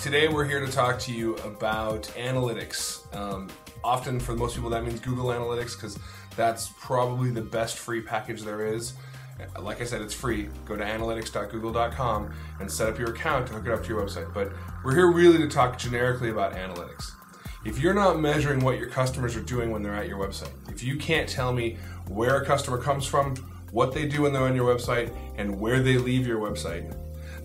Today we're here to talk to you about analytics. Often for most people that means Google Analytics because that's probably the best free package there is. Like I said, it's free. Go to analytics.google.com and set up your account to hook it up to your website. But we're here really to talk generically about analytics. If you're not measuring what your customers are doing when they're at your website, if you can't tell me where a customer comes from, what they do when they're on your website, and where they leave your website,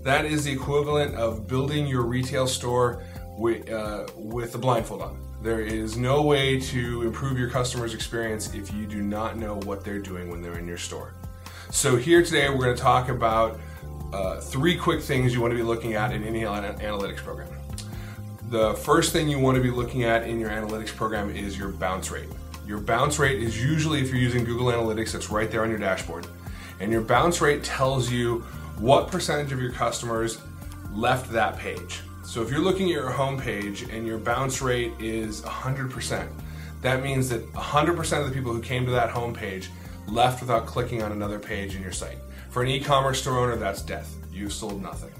that is the equivalent of building your retail store with the blindfold on. There is no way to improve your customer's experience if you do not know what they're doing when they're in your store. So here today we're going to talk about 3 quick things you want to be looking at in any analytics program. The first thing you want to be looking at in your analytics program is your bounce rate. Your bounce rate is usually, if you're using Google Analytics, it's right there on your dashboard. And your bounce rate tells you what percentage of your customers left that page. So if you're looking at your home page and your bounce rate is 100%, that means that 100% of the people who came to that home page left without clicking on another page in your site. For an e-commerce store owner, that's death. You've sold nothing.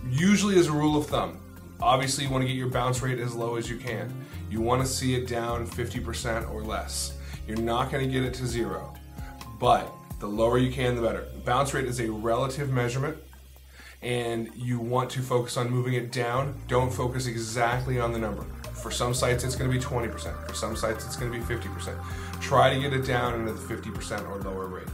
Usually, as a rule of thumb, obviously you want to get your bounce rate as low as you can. You want to see it down 50% or less. You're not going to get it to 0, but the lower you can, the better. The bounce rate is a relative measurement, and you want to focus on moving it down. Don't focus exactly on the number. For some sites it's going to be 20%. For some sites it's going to be 50%. Try to get it down into the 50% or lower rate.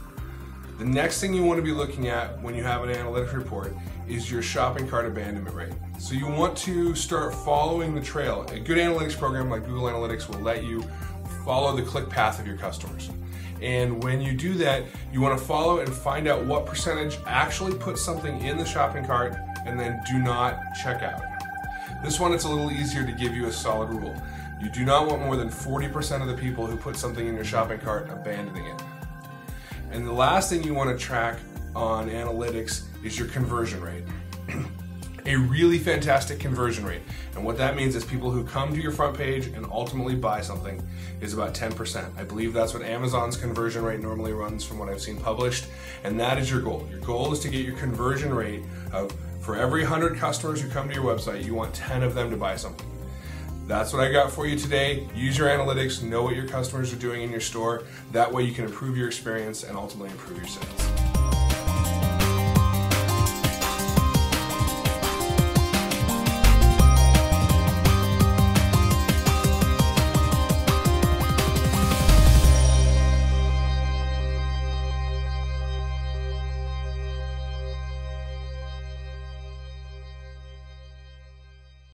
The next thing you want to be looking at when you have an analytics report is your shopping cart abandonment rate. So you want to start following the trail. A good analytics program like Google Analytics will let you follow the click path of your customers. And when you do that, you want to follow and find out what percentage actually put something in the shopping cart and then do not check out. This one, it's a little easier to give you a solid rule. You do not want more than 40% of the people who put something in your shopping cart abandoning it. And the last thing you want to track on analytics is your conversion rate. A really fantastic conversion rate. And what that means is people who come to your front page and ultimately buy something is about 10%. I believe that's what Amazon's conversion rate normally runs from what I've seen published. And that is your goal. Your goal is to get your conversion rate of, for every 100 customers who come to your website, you want 10 of them to buy something. That's what I got for you today. Use your analytics, know what your customers are doing in your store. That way you can improve your experience and ultimately improve your sales.